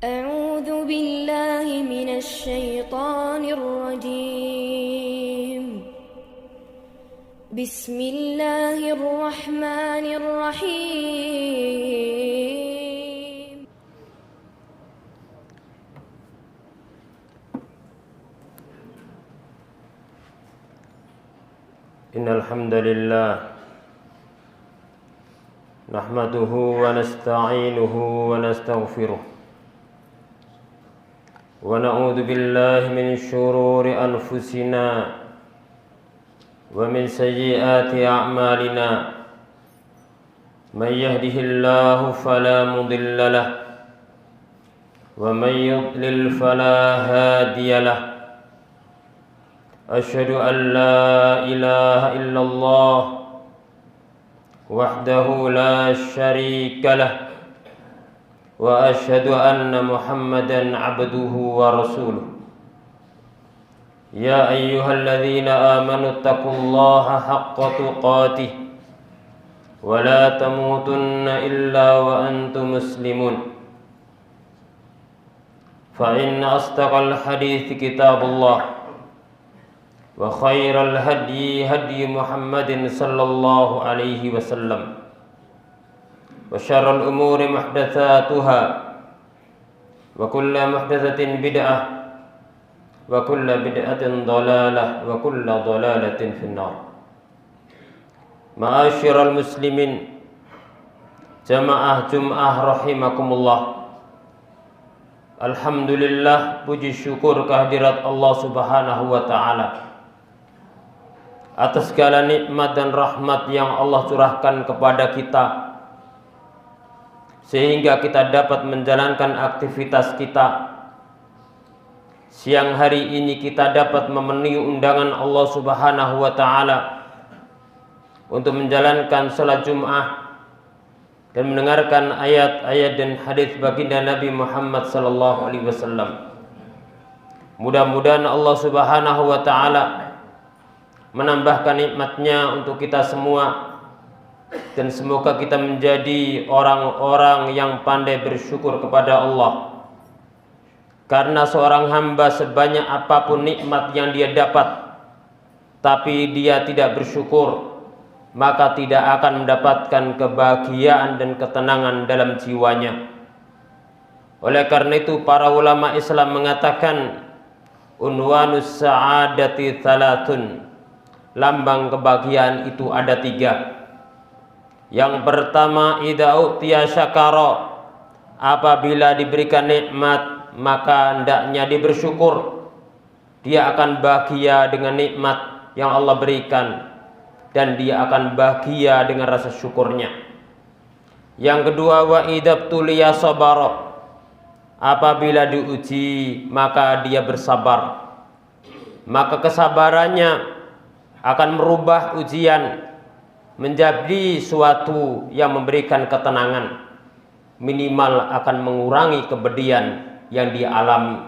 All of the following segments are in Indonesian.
أعوذ بالله من الشيطان الرجيم. بسم الله الرحمن الرحيم. إن الحمد لله نحمده ونستعينه ونستغفره ونعوذ بالله من شرور أنفسنا ومن سيئات أعمالنا. من يهده الله فلا مضل له ومن يضلل فلا هادي له. أشهد أن لا إله إلا الله وحده لا شريك له وأشهد أن محمدا عبده ورسوله. يا أيها الذين آمنوا اتقوا الله حق تقاته ولا تموتن إلا وأنتم مسلمون. فإن أصدق الحديث كتاب الله وخير الهدي هدي محمد صلى الله عليه وسلم وشر الأمور محدثاتها وكل محدثة بدعة وكل بدعة ضلالة وكل ضلالة في النار. معاشر المسلمين jamaah Jum'ah rahimakumullah. Alhamdulillah, puji syukur kehadirat Allah Subhanahu wa ta'ala atas segala nikmat dan rahmat yang Allah curahkan kepada kita, sehingga kita dapat menjalankan aktivitas kita. Siang hari ini kita dapat memenuhi undangan Allah Subhanahu wa ta'ala untuk menjalankan salat Jum'ah dan mendengarkan ayat-ayat dan hadis baginda Nabi Muhammad sallallahu alaihi wasallam. Mudah-mudahan Allah Subhanahu wa ta'ala menambahkan nikmatnya untuk kita semua, dan semoga kita menjadi orang-orang yang pandai bersyukur kepada Allah. Karena seorang hamba sebanyak apapun nikmat yang dia dapat, tapi dia tidak bersyukur, maka tidak akan mendapatkan kebahagiaan dan ketenangan dalam jiwanya. Oleh karena itu para ulama Islam mengatakan unwanus sa'adati thalatun, lambang kebahagiaan itu ada 3. Yang pertama, idza utiya syakara, apabila diberikan nikmat maka hendaknya dia bersyukur. Dia akan bahagia dengan nikmat yang Allah berikan, dan dia akan bahagia dengan rasa syukurnya. Yang kedua, wa idza tuliya sabara, apabila diuji maka dia bersabar, maka kesabarannya akan merubah ujian menjadi suatu yang memberikan ketenangan, minimal akan mengurangi kepedihan yang dia alami.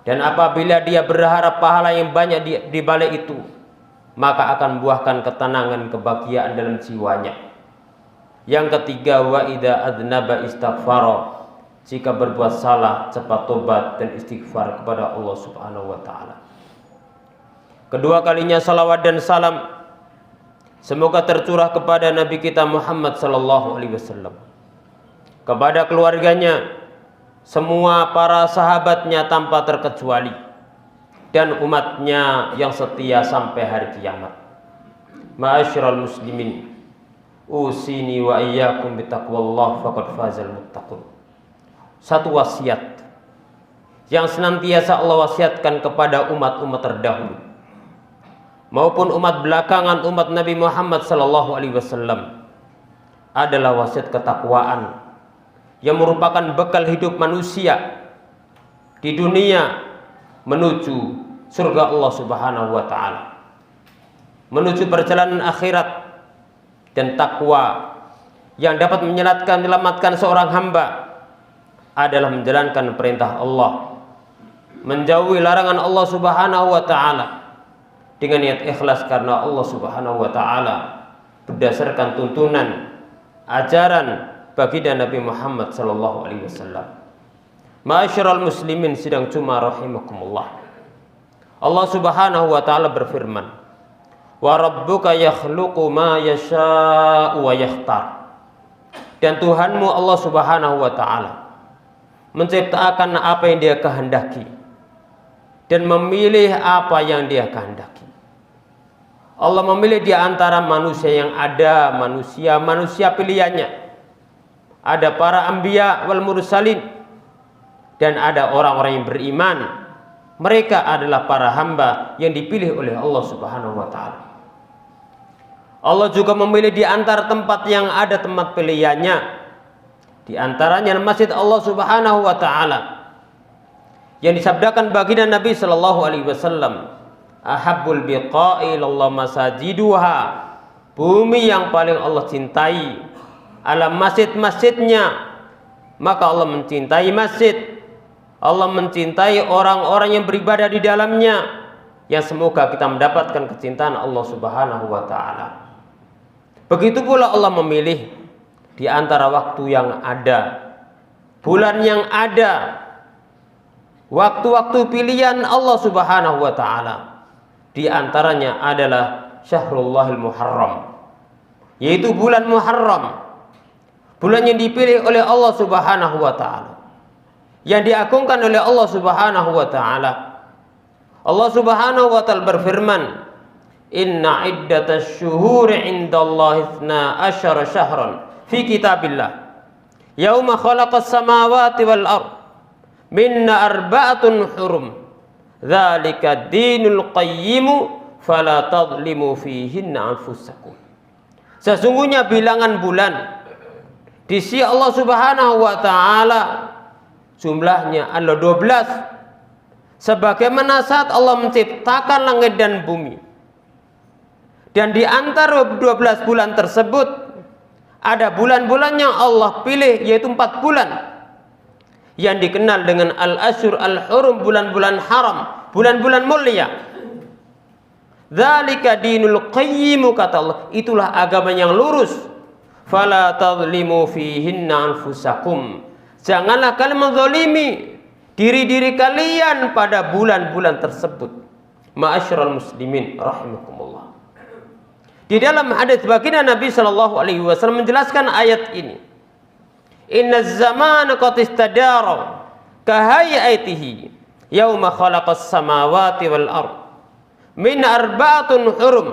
Dan apabila dia berharap pahala yang banyak di balik itu, maka akan membuahkan ketenangan, kebahagiaan dalam jiwanya. Yang ketiga, wa idza adnaba istaghfara, jika berbuat salah cepat tobat dan istighfar kepada Allah Subhanahu wa ta'ala. Kedua kalinya salawat dan salam semoga tercurah kepada Nabi kita Muhammad sallallahu alaihi wasallam, kepada keluarganya, semua para sahabatnya tanpa terkecuali, dan umatnya yang setia sampai hari kiamat. Ma'asyiral muslimin, usini wa iyyakum bitaqwallah faqad fazal muttaqun. Satu wasiat yang senantiasa Allah wasiatkan kepada umat-umat terdahulu maupun umat belakangan umat Nabi Muhammad sallallahu alaihi wasallam adalah wasiat ketakwaan yang merupakan bekal hidup manusia di dunia menuju surga Allah Subhanahu wa taala, menuju perjalanan akhirat. Dan takwa yang dapat menyelamatkan seorang hamba adalah menjalankan perintah Allah, menjauhi larangan Allah Subhanahu wa taala dengan niat ikhlas karena Allah Subhanahu wa taala, berdasarkan tuntunan ajaran baginda Nabi Muhammad sallallahu alaihi wasallam. Ma'asyiral muslimin sidang Jumat rahimakumullah. Allah Subhanahu wa taala berfirman, "Wa rabbuka yakhluqu ma yasha'u wa yakhtar." Dan Tuhanmu Allah Subhanahu wa taala menciptakan apa yang Dia kehendaki dan memilih apa yang Dia kehendaki. Allah memilih di antara manusia yang ada manusia pilihannya. Ada para anbiya wal mursalin dan ada orang-orang yang beriman. Mereka adalah para hamba yang dipilih oleh Allah Subhanahu wa taala. Allah juga memilih di antara tempat yang ada tempat pilihannya. Di antaranya Masjid Allah Subhanahu wa taala. Yang disabdakan baginda Nabi sallallahu alaihi wasallam, ahabbul biqa'i ilallah masajiduha. Bumi yang paling Allah cintai adalah masjid-masjidnya. Maka Allah mencintai masjid. Allah mencintai orang-orang yang beribadah di dalamnya. Yang semoga kita mendapatkan kecintaan Allah Subhanahu wa taala. Begitu pula Allah memilih di antara waktu yang ada, bulan yang ada, waktu-waktu pilihan Allah Subhanahu wa taala. Di antaranya adalah Syahrullahil Muharram, yaitu bulan Muharram, bulan yang dipilih oleh Allah Subhanahu wa taala, yang diagungkan oleh Allah Subhanahu wa taala. Allah Subhanahu wa taala berfirman, "Inna iddatasy syuhuri 'indallahi 12 syahran fi kitabillah yauma khalaqas samawati wal ard minna arba'atun hurum. Dzalika dinul qayyimu fala tadlimu fihinna anfusakum." Sesungguhnya bilangan bulan di sisi Allah Subhanahu wa taala jumlahnya adalah 12. Sebagaimana saat Allah menciptakan langit dan bumi. Dan di antara 12 bulan tersebut ada bulan-bulan yang Allah pilih, yaitu 4 bulan yang dikenal dengan al-asyhur al-hurum, bulan-bulan haram, bulan-bulan mulia. Dzalika dinul qayyimu, kata Allah, itulah agama yang lurus. Fala tadlimu fihinna anfusakum. Janganlah kalian menzalimi diri-diri kalian pada bulan-bulan tersebut. Ma'asyiral muslimin rahimakumullah. Di dalam hadis baginda Nabi sallallahu alaihi wasallam menjelaskan ayat ini. Inna zamana qad istadara ka hayatihi yauma khalaqas samawati wal ard min arba'atun hurum.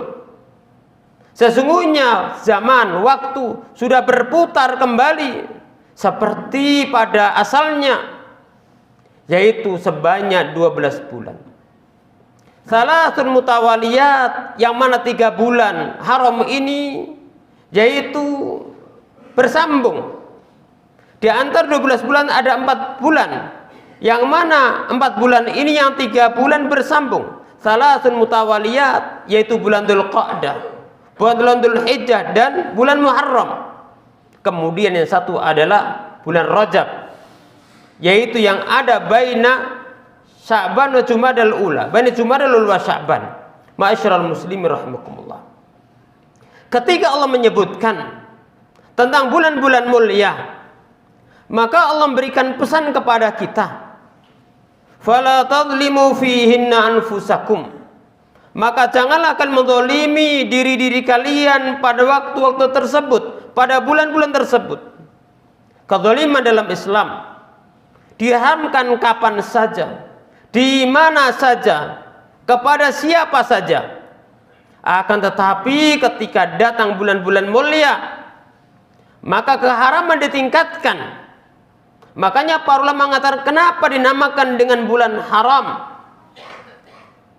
Sesungguhnya zaman waktu sudah berputar kembali seperti pada asalnya, yaitu sebanyak 12 bulan. Salasun mutawaliyat, yang mana 3 bulan haram ini yaitu bersambung. Di antara 12 bulan ada 4 bulan, yang mana 4 bulan ini yang 3 bulan bersambung. Salasun mutawaliyat, yaitu bulan Dzulqa'dah, bulan Dzulhijjah, dan bulan Muharram. Kemudian yang satu adalah bulan Rajab, yaitu yang ada baina Sya'ban wa Jumadal Ula, baina Jumadal Ula wa Sya'ban. Ma'asyiral muslimin rahimakumullah. Ketika Allah menyebutkan tentang bulan-bulan mulia, maka Allah memberikan pesan kepada kita, fala tadlimu fihinna anfusakum. Maka janganlah kalian menzalimi diri-diri kalian pada waktu-waktu tersebut, pada bulan-bulan tersebut. Kezaliman dalam Islam diharamkan kapan saja, di mana saja, kepada siapa saja. Akan tetapi ketika datang bulan-bulan mulia, maka keharaman ditingkatkan. Makanya para ulama mengatakan, kenapa dinamakan dengan bulan haram?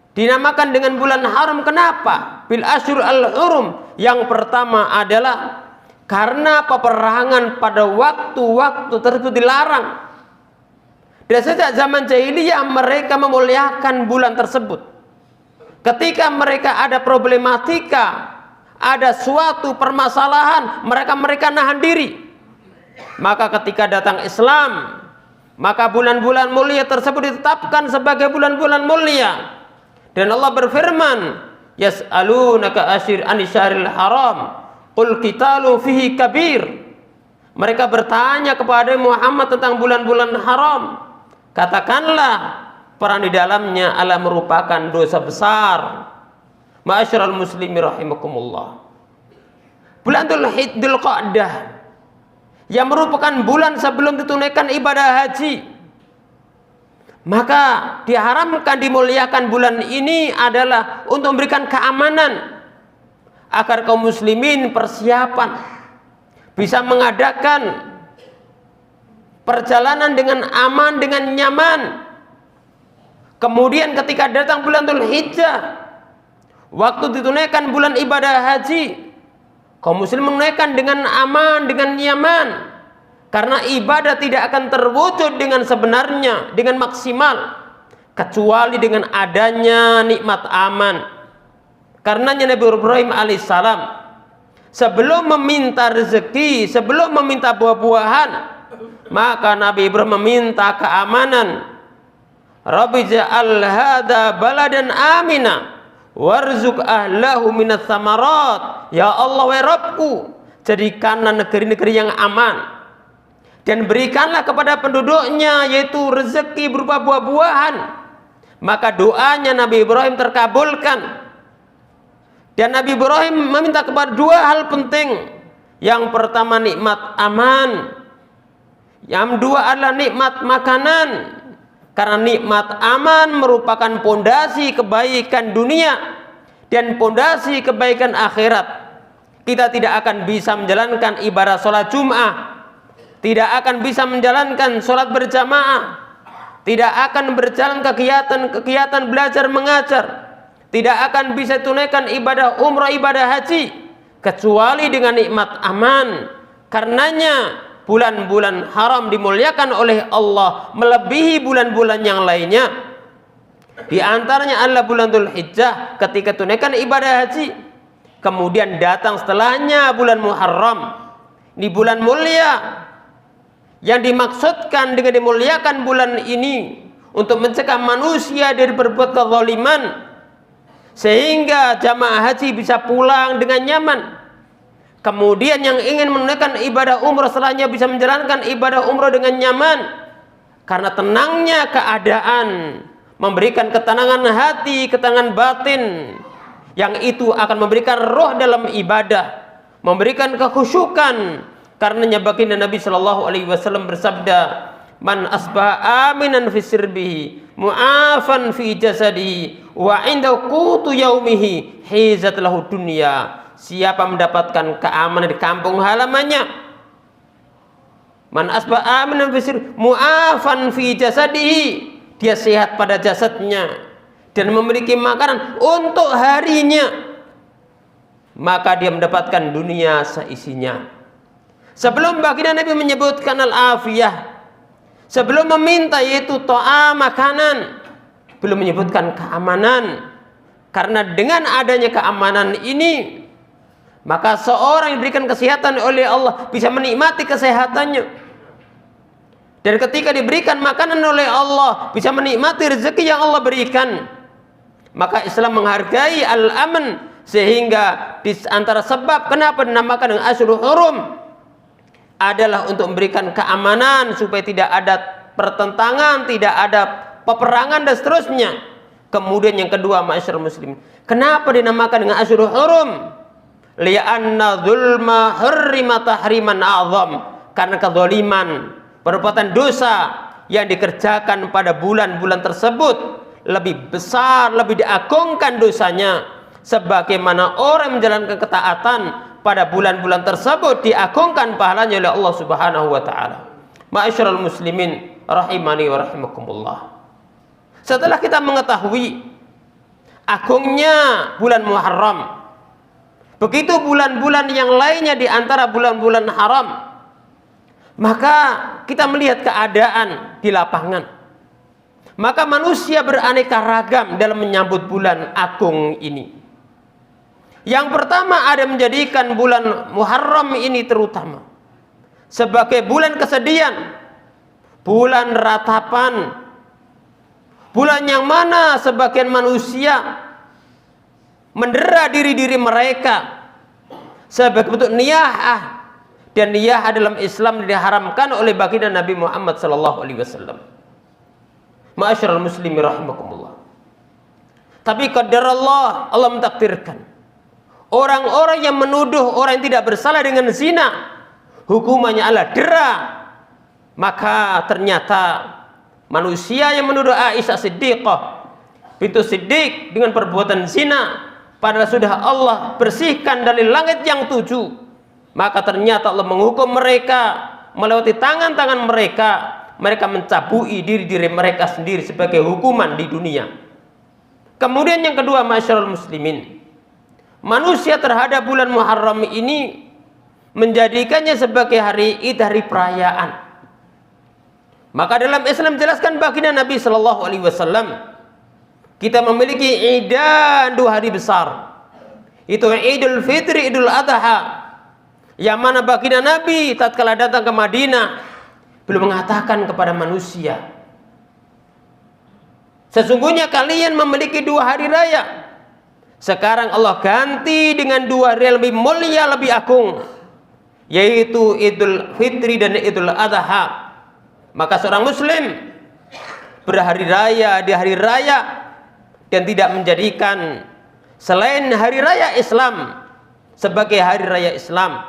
Dinamakan dengan bulan haram kenapa? Bil asyhur al-hurum. Yang pertama adalah karena peperangan pada waktu-waktu tersebut dilarang. Dan sejak zaman jahiliyah mereka memuliakan bulan tersebut. Ketika mereka ada problematika, ada suatu permasalahan, mereka nahan diri. Maka ketika datang Islam, maka bulan-bulan mulia tersebut ditetapkan sebagai bulan-bulan mulia. Dan Allah berfirman, yas'alunaka anisyahril haram qul qitalu fihi kabir. Mereka bertanya kepada Muhammad tentang bulan-bulan haram. katakanlah perang di dalamnya adalah merupakan dosa besar. Ma'asyiral muslimin rahimakumullah. Bulan Dzul Qa'dah yang merupakan bulan sebelum ditunaikan ibadah haji, maka diharamkan dimuliakan bulan ini adalah untuk memberikan keamanan agar kaum muslimin persiapan bisa mengadakan perjalanan dengan aman, dengan nyaman. Kemudian ketika datang bulan Dzulhijjah, waktu ditunaikan bulan ibadah haji, kaum muslim menunaikan dengan aman, dengan nyaman. Karena ibadah tidak akan terwujud dengan sebenarnya, dengan maksimal, kecuali dengan adanya nikmat aman. Karenanya Nabi Ibrahim alaihissalam sebelum meminta rezeki, sebelum meminta buah-buahan, maka Nabi Ibrahim meminta keamanan. Rabbi ja'al hadza baladan amina warzuq ahlahu minas samarat. Ya Allah, wahai Rabbku, jadikanlah negeri-negeri yang aman dan berikanlah kepada penduduknya yaitu rezeki berupa buah-buahan. Maka doanya Nabi Ibrahim terkabulkan. Dan Nabi Ibrahim meminta kepada dua hal penting. Yang pertama nikmat aman, yang kedua adalah nikmat makanan. Karena nikmat aman merupakan pondasi kebaikan dunia dan pondasi kebaikan akhirat. Kita tidak akan bisa menjalankan ibadah sholat Jum'ah, tidak akan bisa menjalankan sholat berjamaah, tidak akan berjalan kegiatan belajar mengajar, tidak akan bisa tunaikan ibadah umrah, ibadah haji, kecuali dengan nikmat aman. Karenanya bulan-bulan haram dimuliakan oleh Allah melebihi bulan-bulan yang lainnya. Di antaranya adalah bulan Dzulhijjah ketika tunaikan ibadah haji. Kemudian datang setelahnya bulan Muharram. Ini bulan mulia. Yang dimaksudkan dengan dimuliakan bulan ini untuk mencegah manusia dari berbuat kezaliman, sehingga jamaah haji bisa pulang dengan nyaman. Kemudian yang ingin menunaikan ibadah umrah setelahnya bisa menjalankan ibadah umrah dengan nyaman, karena tenangnya keadaan memberikan ketenangan hati, ketenangan batin, yang itu akan memberikan roh dalam ibadah, memberikan kekhusyukan. Karenanya baginda Nabi Shallallahu Alaihi Wasallam bersabda, man asbaha aminan fi sirbihi mu'afan fi jasadihi wa inda qutu yaumihi hizat lahu dunya. Siapa mendapatkan keamanan di kampung halamannya, man asbaha aminan fi sirbihi mu'afan fi jasadihi, dia sehat pada jasadnya dan memiliki makanan untuk harinya, maka dia mendapatkan dunia seisinya. Sebelum baginda Nabi menyebutkan al-afiyah, sebelum meminta yaitu to'a makanan, belum menyebutkan keamanan. Karena dengan adanya keamanan ini, maka seorang yang diberikan kesehatan oleh Allah bisa menikmati kesehatannya. Dan ketika diberikan makanan oleh Allah, bisa menikmati rezeki yang Allah berikan. Maka Islam menghargai al-aman, sehingga di antara sebab kenapa dinamakan dengan Ashhurul Hurum adalah untuk memberikan keamanan supaya tidak ada pertentangan, tidak ada peperangan dan seterusnya. Kemudian yang kedua, ma'asyiral muslimin, kenapa dinamakan dengan Ashhurul Hurum? Li'anna dzulma hurrima tahriman a'zam. Karena kezaliman, perbuatan dosa yang dikerjakan pada bulan-bulan tersebut lebih besar, lebih diagungkan dosanya, sebagaimana orang menjalankan ketaatan pada bulan-bulan tersebut diagungkan pahalanya oleh Allah Subhanahu wa taala. Ma'asyiral muslimin rahimani wa rahimakumullah. Setelah kita mengetahui agungnya bulan Muharram, begitu bulan-bulan yang lainnya di antara bulan-bulan haram, maka kita melihat keadaan di lapangan. Maka manusia beraneka ragam dalam menyambut bulan agung ini. Yang pertama, ada menjadikan bulan Muharram ini terutama sebagai bulan kesedihan, bulan ratapan, bulan yang mana sebagian manusia mendera diri-diri mereka sebagai bentuk niyahah. Dan niyahah dalam Islam diharamkan oleh baginda Nabi Muhammad sallallahu alaihi wasallam. Ma'asyiral muslimin rahimakumullah. Tapi qadarullah, Allah mentakdirkan orang-orang yang menuduh orang yang tidak bersalah dengan zina, hukumannya adalah dera. Maka ternyata manusia yang menuduh Aisyah Siddiqah bintu Siddiq dengan perbuatan zina, padahal sudah Allah bersihkan dari langit yang 7, maka ternyata Allah menghukum mereka melewati tangan-tangan mereka. Mereka mencabui diri mereka sendiri sebagai hukuman di dunia. Kemudian yang kedua, masyarul muslimin, manusia terhadap bulan Muharram ini menjadikannya sebagai hari Id, hari perayaan. Maka dalam Islam jelaskan baginda Nabi Shallallahu Alaihi Wasallam, kita memiliki idan 2 hari besar. Itu Idul Fitri, Idul Adha. Yang mana baginda Nabi tatkala datang ke Madinah belum mengatakan kepada manusia, sesungguhnya kalian memiliki 2 hari raya. Sekarang Allah ganti dengan 2 hari yang lebih mulia, lebih agung, yaitu Idul Fitri dan Idul Adha. Maka seorang muslim berhari raya di hari raya dan tidak menjadikan selain hari raya Islam sebagai hari raya Islam.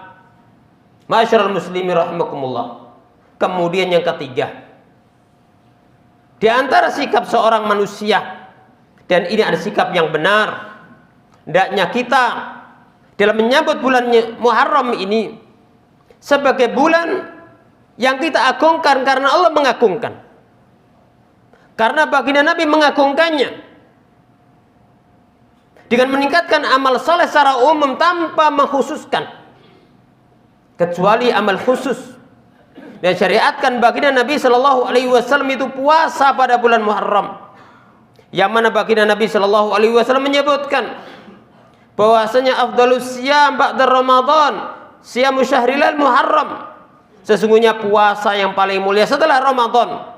Masyarul muslimin rahimakumullah. Kemudian yang ketiga, di antara sikap seorang manusia, dan ini ada sikap yang benar, hendaknya kita dalam menyambut bulan Muharram ini sebagai bulan yang kita agungkan karena Allah mengagungkan, karena baginda Nabi mengagungkannya dengan meningkatkan amal saleh secara umum tanpa mengkhususkan, kecuali amal khusus. Dan syariatkan baginda Nabi Shallallahu Alaihi Wasallam itu puasa pada bulan Muharram, yang mana baginda Nabi Shallallahu Alaihi Wasallam menyebutkan bahwasanya afdalus siyam ba'da Ramadan siyamu syahrilal Muharram. Sesungguhnya puasa yang paling mulia setelah Ramadan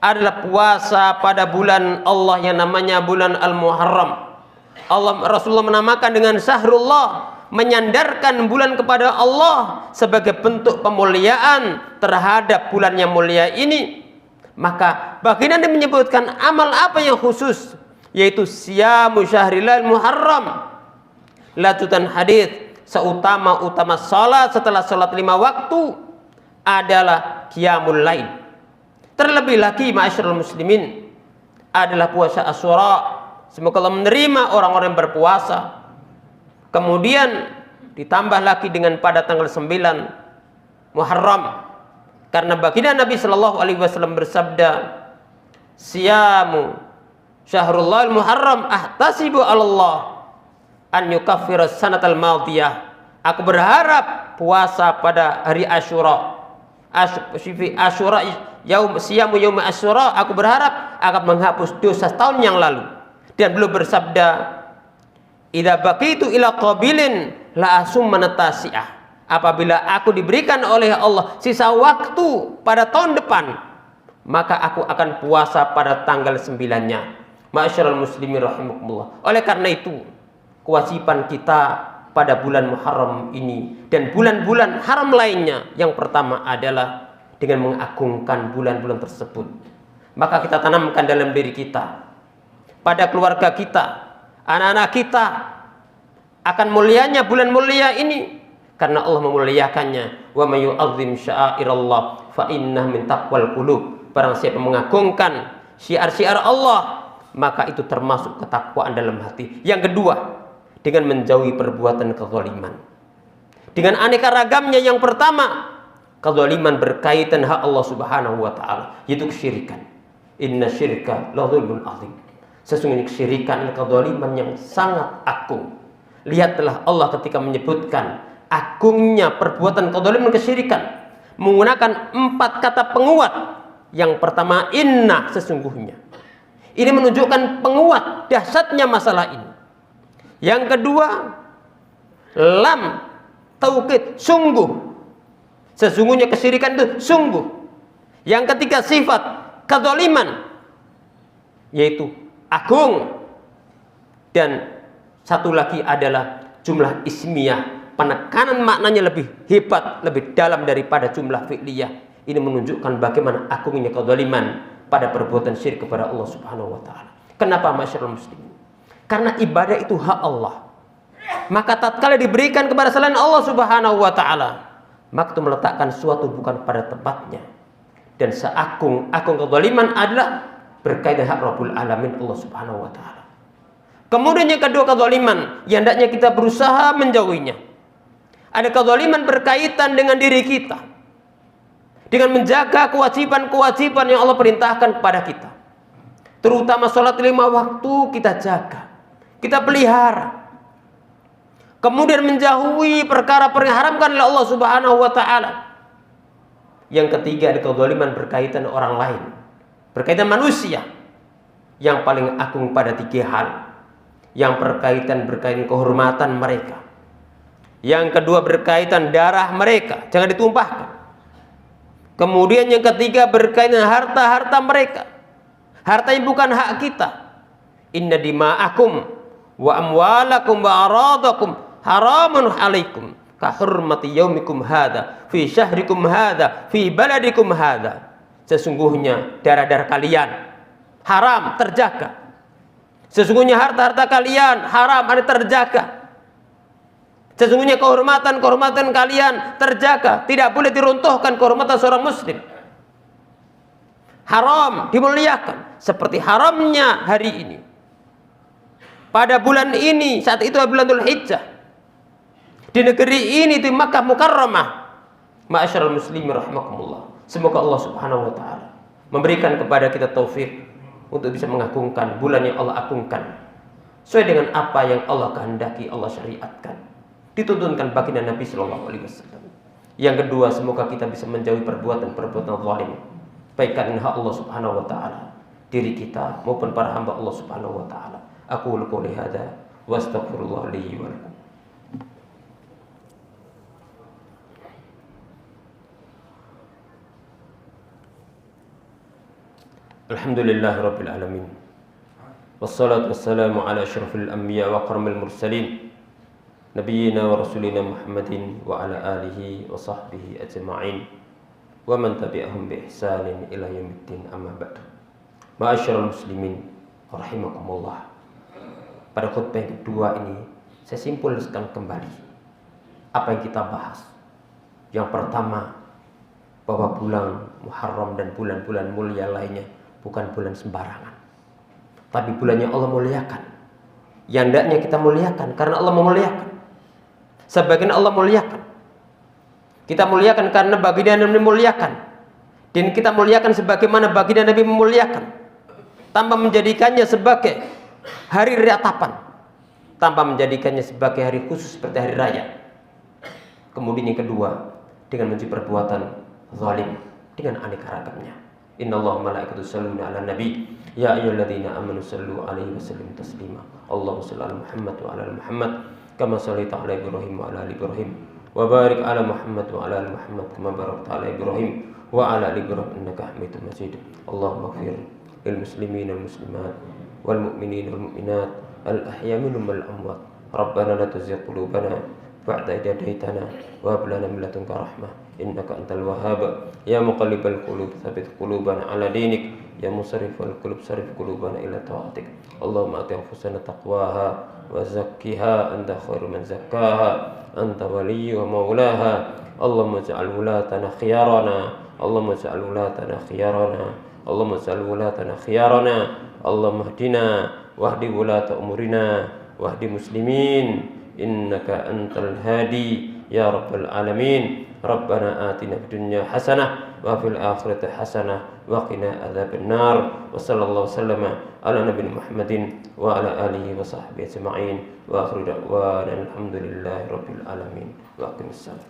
adalah puasa pada bulan Allah yang namanya bulan Al-Muharram. Rasulullah menamakan dengan Syahrullah, menyandarkan bulan kepada Allah sebagai bentuk pemuliaan terhadap bulan yang mulia ini. Maka baginda Nabi menyebutkan amal apa yang khusus, yaitu siyamu syahrilal Muharram. Lanjutan hadis, seutama-utama salat setelah salat 5 waktu adalah qiyamul lail. Terlebih lagi ma'asyiral muslimin adalah puasa Asyura. Semoga Allah menerima orang-orang yang berpuasa. Kemudian ditambah lagi dengan pada tanggal 9 Muharram, karena baginda Nabi Shallallahu Alaihi Wasallam bersabda, siyamu syahrullah Muharram ahtasibu Allah an yukaffira sanatal madiyah. Aku berharap puasa pada hari Asyura, siyamu yaum Asyura, aku berharap akan menghapus dosa tahun yang lalu. Dan belum bersabda, idza baqitu ila qabilin la asum manatasi'ah. Apabila aku diberikan oleh Allah sisa waktu pada tahun depan, maka aku akan puasa pada tanggal 9-nya. Ma'asyiral muslimin rahimakumullah. Oleh karena itu, kewajiban kita pada bulan Muharram ini dan bulan-bulan haram lainnya, yang pertama adalah dengan mengagungkan bulan-bulan tersebut. Maka kita tanamkan dalam diri kita, pada keluarga kita, anak-anak kita, akan mulianya bulan mulia ini karena Allah memuliakannya. Wa may yu'azzim sya'airallah fa innahu min taqwal qulub. Barang siapa mengagungkan syiar-syiar Allah, maka itu termasuk ketakwaan dalam hati. Yang kedua, dengan menjauhi perbuatan kezaliman. Dengan aneka ragamnya, yang pertama, kezaliman berkaitan hak Allah Subhanahu wa taala, yaitu kesyirikan. Inna syirka la dzulmun azim. Sesungguhnya kesyirikan adalah kezaliman yang sangat agung. Lihatlah Allah ketika menyebutkan agungnya perbuatan kezaliman kesyirikan menggunakan 4 kata penguat. Yang pertama, inna, sesungguhnya. Ini menunjukkan penguat dahsyatnya masalah ini. Yang kedua, lam, taukid, sungguh. Sesungguhnya kesyirikan itu sungguh. Yang ketiga, sifat kezaliman, yaitu agung. Dan satu lagi adalah jumlah ismiyah, penekanan maknanya lebih hebat, lebih dalam daripada jumlah fi'liyah. Ini menunjukkan bagaimana agungnya kezaliman. pada perbuatan syirik kepada Allah Subhanahu wa taala. Kenapa masyarul muslimin? Karena ibadah itu hak Allah. Maka tatkala diberikan kepada selain Allah Subhanahu wa taala, maka itu meletakkan suatu bukan pada tempatnya. Dan seagung-agung kezaliman adalah berkaitan hak Rabbul Alamin Allah Subhanahu wa taala. Kemudian yang kedua kezaliman yang hendaknya kita berusaha menjauhinya. Ada kezaliman berkaitan dengan diri kita. Dengan menjaga kewajiban-kewajiban yang Allah perintahkan kepada kita. Terutama sholat 5 waktu kita jaga. Kita pelihara. Kemudian menjauhi perkara-perkara yang diharamkan oleh Allah Subhanahu wa taala. Yang ketiga ada kezaliman berkaitan orang lain. Berkaitan manusia. Yang paling agung pada 3 hal. Yang berkaitan kehormatan mereka. Yang kedua berkaitan darah mereka, jangan ditumpahkan. Kemudian yang ketiga berkaitan harta-harta mereka. Harta yang bukan hak kita. Inna dima'akum wa amwalakum wa aradakum haramun alaikum ka hurmati yaumikum hadha fi syahrikum hadha fi baladikum hadha. Sesungguhnya darah-darah kalian haram terjaga. Sesungguhnya harta-harta kalian haram ada terjaga. Sesungguhnya kehormatan kalian terjaga. Tidak boleh diruntuhkan kehormatan seorang muslim. Haram dimuliakan. Seperti haramnya hari ini. Pada bulan ini, saat itu bulan Dzulhijjah. Di negeri ini, di Makkah Mukarramah. Ma'asyiral muslimin rahimakumullah. Semoga Allah Subhanahu wa taala memberikan kepada kita taufik untuk bisa mengagungkan bulan yang Allah agungkan. Sesuai dengan apa yang Allah kehendaki, Allah syariatkan. Dituntunkan baginda Nabi Sallallahu Alaihi Wasallam. Yang kedua, semoga kita bisa menjauhi perbuatan-perbuatan zalim, baik karena hak Allah Subhanahu Wa Taala, diri kita maupun para hamba Allah Subhanahu Wa Taala. Aku qouli hada, wa astaghfirullah li wa lakum. Alhamdulillahirabbil alamin. Wassalatu wassalamu ala asyrafil anbiya wa akramil mursalin. Nabiyyina wa rasulina Muhammadin wa ala alihi wa sahbihi ajma'in wa man tabi'ahum bi ihsanin ila yaumiddin amma ba'du. Ma'asyiral muslimin rahimakumullah. Pada khutbah yang kedua ini saya simpulkan kembali apa yang kita bahas. Yang pertama, bahwa bulan Muharram dan bulan-bulan mulia lainnya bukan bulan sembarangan, tapi bulan yang Allah muliakan. Yang hendaknya kita muliakan karena Allah memuliakan. Sebagian Allah muliakan. Kita muliakan karena baginda Nabi memuliakan. Dan kita muliakan sebagaimana baginda Nabi memuliakan. Tanpa menjadikannya sebagai hari ratapan. Tanpa menjadikannya sebagai hari khusus seperti hari raya. Kemudian yang kedua, dengan mencuci perbuatan zalim dengan aneka ragamnya. Innallaha malaikatahu yusholluna 'alan nabi ya ayyuhalladzina amanu shallu 'alaihi wa sallimu taslima. Allahumma shalli 'ala Muhammad wa 'ala ali Muhammad kama shallaita 'ala Ibrahim wa 'ala ali Ibrahim wa barik 'ala Muhammad wa 'ala ali Muhammad kama barakta 'ala Ibrahim wa 'ala ali Ibrahim innaka Hamidum Majid. Allahumma ighfir lil muslimin wal muslimat wal mu'minin wal mu'minat al ahya minhum wal amwat. Rabbana la tuzigh qulubana ba'da idh hadaytana wa hab lana min ladunka rahmah innaka antal wahhab. Ya muqallibal qulub tsabbit qulubana 'ala dinik ya musarrifal qulub sarrif qulubana ila ta'atik. Allahumma ati anfusana taqwaha wa zakkiha anta khairu man zakkaha anta waliyyu wa maulaha. Allahumma ij'al wulatana khiyarana. Allahumma ij'al wulatana khiyarana. Allahumma ij'al wulatana khiyarana. Allahumma hdina wahdi wulata umurina wahdi muslimin innaka antal hadi ya rabbal alamin. Rabbana atina fid dunya hasanah wa fil akhirati hasanah wa qina adzaban nar. Wa sallallahu sallama ala nabiyina Muhammadin wa ala alihi wa sahbihi ajma'in wa akhiru da'wana alhamdulillahi rabbil alamin wa aqimissalam.